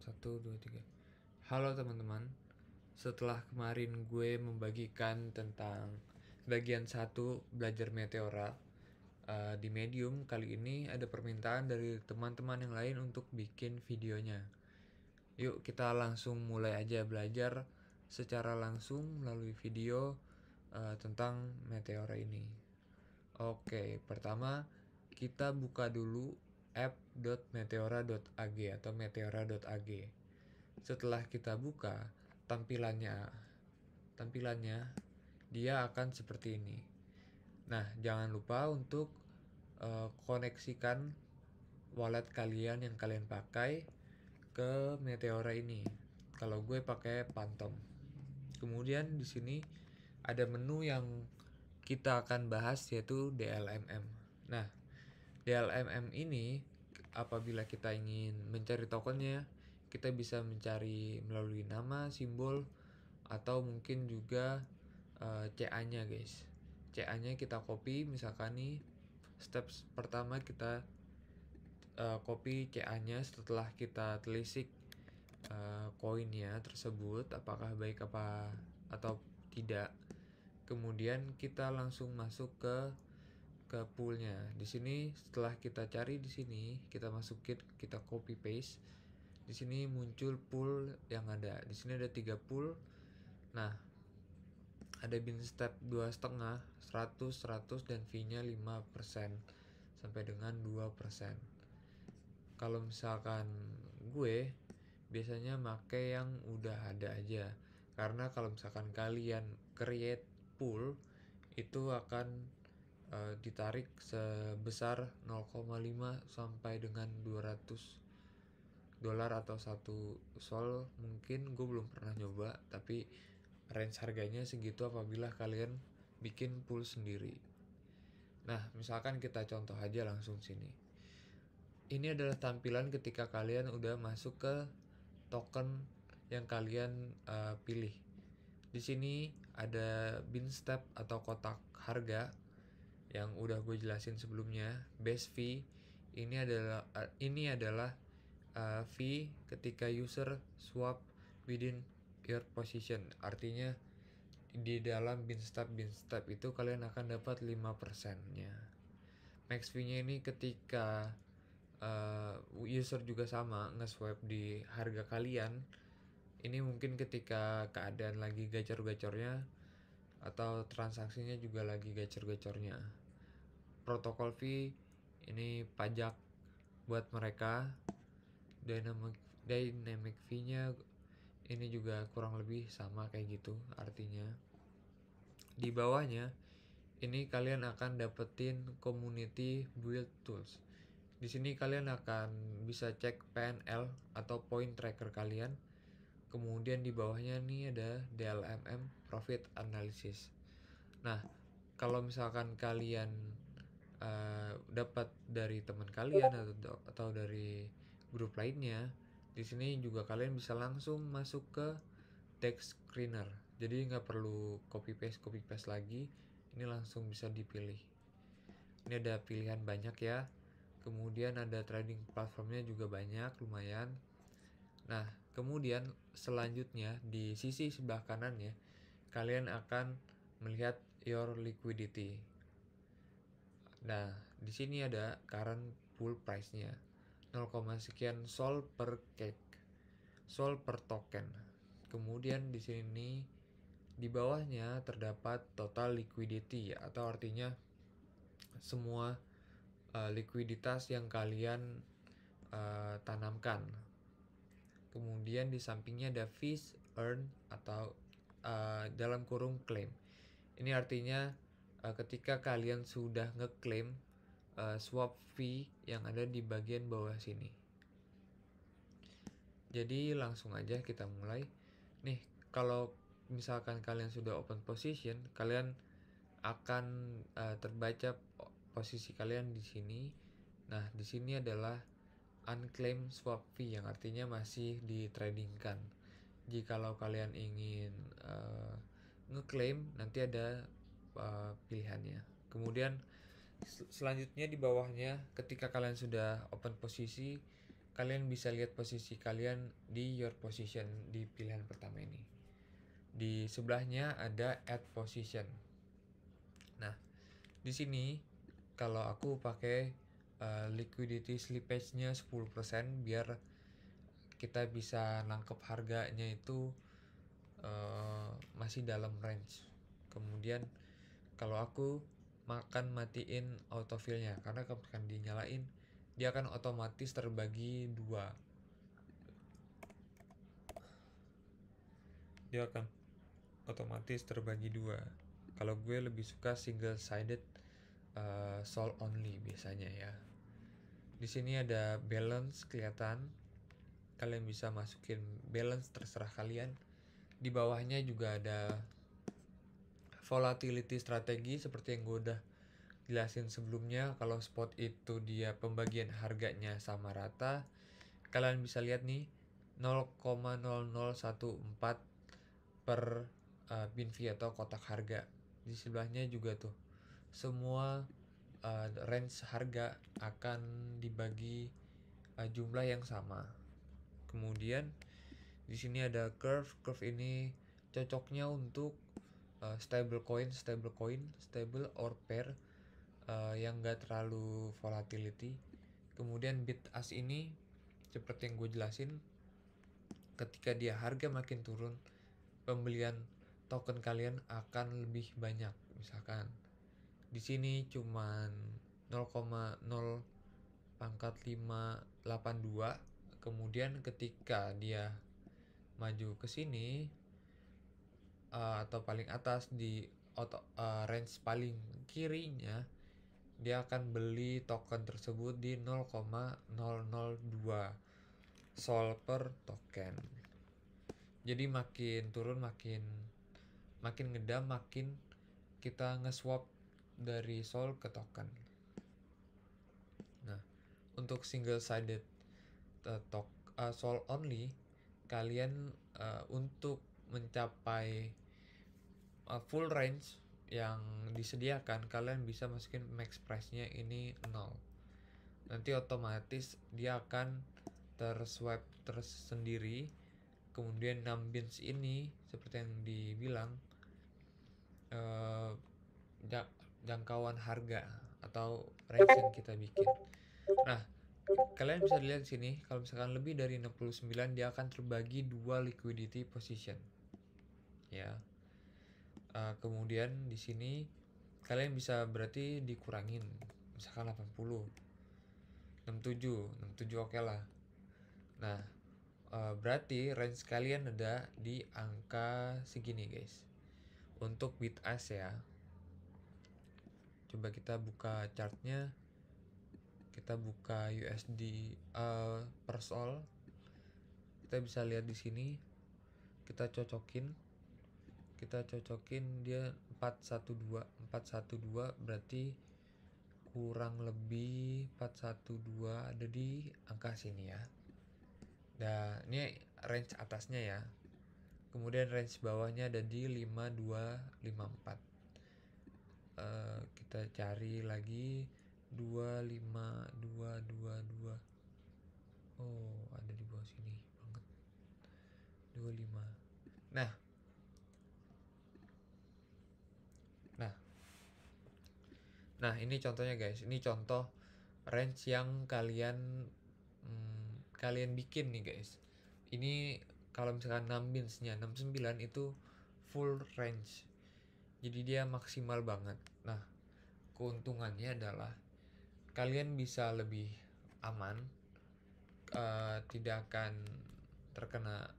1, 2, 3. Halo teman-teman. Setelah kemarin gue membagikan tentang bagian 1 belajar Meteora di Medium, kali ini ada permintaan dari teman-teman yang lain untuk bikin videonya. Yuk kita langsung mulai aja belajar secara langsung melalui video tentang Meteora ini. Oke, pertama kita buka dulu app.meteora.ag atau meteora.ag. Setelah kita buka, tampilannya dia akan seperti ini. Nah, jangan lupa untuk koneksikan wallet kalian yang kalian pakai ke Meteora ini. Kalau gue pakai Phantom. Kemudian di sini ada menu yang kita akan bahas, yaitu DLMM. Nah, DLMM ini apabila kita ingin mencari tokennya, kita bisa mencari melalui nama, simbol, atau mungkin juga CA-nya guys. CA-nya kita copy, misalkan nih steps pertama kita copy CA-nya. Setelah kita telisik koinnya tersebut apakah baik apa atau tidak, kemudian kita langsung masuk ke poolnya. Di sini setelah kita cari, di sini kita masukin, kita copy paste. Di sini muncul pool yang ada. Di sini ada 3 pool. Nah, ada bin step 2,5, 100, 100 dan fee-nya 5% sampai dengan 2%. Kalau misalkan gue biasanya make yang udah ada aja. Karena kalau misalkan kalian create pool, itu akan ditarik sebesar 0,5 sampai dengan 200 dolar atau 1 sol. Mungkin gue belum pernah nyoba, tapi range harganya segitu apabila kalian bikin pool sendiri. Nah, misalkan kita contoh aja langsung sini. Ini adalah tampilan ketika kalian udah masuk ke token yang kalian pilih. Di sini ada bin step atau kotak harga yang udah gue jelasin sebelumnya. Base fee ini adalah fee ketika user swap within your position. Artinya di dalam bin step itu kalian akan dapat 5%-nya. Max fee-nya ini ketika user juga sama nge-swap di harga kalian. Ini mungkin ketika keadaan lagi gacor-gacornya atau transaksinya juga lagi gacor-gacornya. Protokol fee ini pajak buat mereka. Dynamic fee-nya ini juga kurang lebih sama kayak gitu. Artinya di bawahnya ini kalian akan dapetin community build tools. Di sini kalian akan bisa cek PNL atau point tracker kalian. Kemudian di bawahnya nih ada DLMM profit analysis. Nah, kalau misalkan kalian dapat dari teman kalian atau dari grup lainnya, di sini juga kalian bisa langsung masuk ke text screener. Jadi nggak perlu copy paste lagi. Ini langsung bisa dipilih. Ini ada pilihan banyak ya. Kemudian ada trading platformnya juga banyak, lumayan. Nah, kemudian selanjutnya di sisi sebelah kanannya kalian akan melihat your liquidity. Nah, di sini ada current pool price-nya 0, sekian sol per cake, sol per token. Kemudian di sini di bawahnya terdapat total liquidity, atau artinya semua likuiditas yang kalian tanamkan. Kemudian di sampingnya ada fees earn atau dalam kurung claim. Ini artinya ketika kalian sudah ngeklaim swap fee yang ada di bagian bawah sini. Jadi langsung aja kita mulai. Nih, kalau misalkan kalian sudah open position, kalian akan terbaca posisi kalian di sini. Nah, di sini adalah unclaimed swap fee yang artinya masih ditradingkan. Jikalau kalian ingin ngeklaim, nanti ada pilihannya. Kemudian selanjutnya di bawahnya ketika kalian sudah open posisi, kalian bisa lihat posisi kalian di your position di pilihan pertama ini. Di sebelahnya ada add position. Nah, di sini kalau aku pakai liquidity slippage-nya 10% biar kita bisa nangkep harganya itu masih dalam range. Kemudian kalau aku matiin autofill-nya, karena kalau akan dinyalain dia akan otomatis terbagi dua. Dia akan otomatis terbagi dua. Kalau gue lebih suka single sided sol only biasanya ya. Di sini ada balance kelihatan. Kalian bisa masukin balance terserah kalian. Di bawahnya juga ada volatility strategi seperti yang gue udah jelasin sebelumnya. Kalau spot itu dia pembagian harganya sama rata, kalian bisa lihat nih 0,0014 per binfi atau kotak harga. Di sebelahnya juga tuh semua range harga akan dibagi jumlah yang sama. Kemudian di sini ada curve. Curve ini cocoknya untuk stable or pair yang gak terlalu volatility. Kemudian bid ask ini seperti yang gue jelasin, ketika dia harga makin turun, pembelian token kalian akan lebih banyak. Misalkan di sini cuman 0,0.582, kemudian ketika dia maju ke sini atau paling atas di range paling kirinya, dia akan beli token tersebut di 0,002 sol per token. Jadi makin turun makin ngedam, makin kita nge-swap dari sol ke token. Nah, untuk single sided sol only, kalian untuk mencapai full range yang disediakan, kalian bisa masukin max price-nya ini 0. Nanti otomatis dia akan terswipe tersendiri. Kemudian 6 bins ini seperti yang dibilang jangkauan harga atau range yang kita bikin. Nah, kalian bisa lihat di sini kalau misalkan lebih dari 69 dia akan terbagi dua liquidity position. Ya. Kemudian di sini kalian bisa berarti dikurangin misalkan 80, 67 oke lah. Nah, berarti range kalian ada di angka segini guys. Untuk bid ask ya, coba kita buka chartnya, kita buka USD per sol, kita bisa lihat di sini, kita cocokin dia 412 berarti kurang lebih 412 ada di angka sini ya. Nah, ini range atasnya ya. Kemudian range bawahnya ada di 5254. Kita cari lagi 25222. Oh, ada di bawah sini banget. 25. Nah, ini contohnya guys. Ini contoh range yang kalian bikin nih guys. Ini kalau misalkan 6 binsnya 69 itu full range. Jadi dia maksimal banget. Nah, keuntungannya adalah kalian bisa lebih aman, tidak akan terkena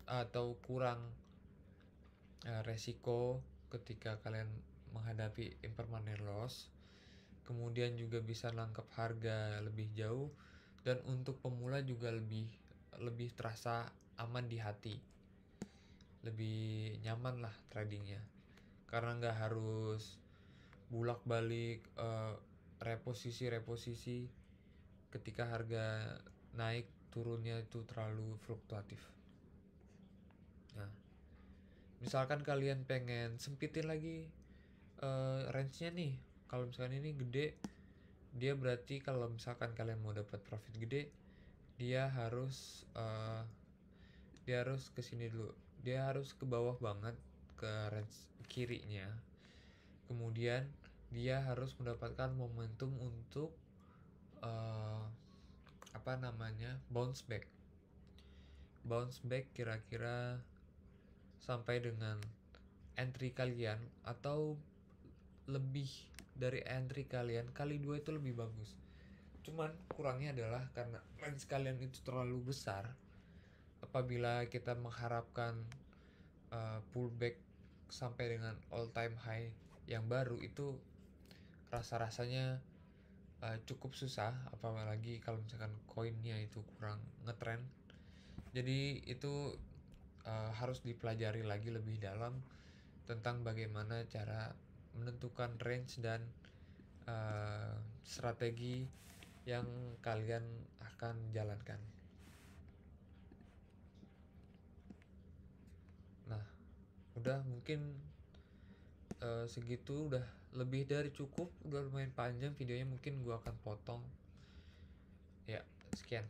atau kurang resiko ketika kalian menghadapi impermanent loss. Kemudian juga bisa nangkep harga lebih jauh, dan untuk pemula juga lebih terasa aman di hati, lebih nyaman lah tradingnya karena nggak harus bulak balik reposisi ketika harga naik turunnya itu terlalu fluktuatif. Nah, misalkan kalian pengen sempitin lagi range-nya nih, kalau misalkan ini gede, dia berarti kalau misalkan kalian mau dapat profit gede, dia harus ke sini dulu, dia harus ke bawah banget, ke range kirinya. Kemudian dia harus mendapatkan momentum untuk bounce back kira-kira sampai dengan entry kalian, atau lebih dari entry kalian kali 2 itu lebih bagus. Cuman kurangnya adalah karena range kalian itu terlalu besar. Apabila kita mengharapkan pullback sampai dengan all time high yang baru, itu rasa-rasanya cukup susah, apalagi kalau misalkan koinnya itu kurang ngetrend. Jadi itu harus dipelajari lagi lebih dalam tentang bagaimana cara menentukan range dan strategi yang kalian akan jalankan. Nah, udah mungkin segitu, udah lebih dari cukup, udah lumayan panjang videonya, mungkin gua akan potong. Ya, sekian.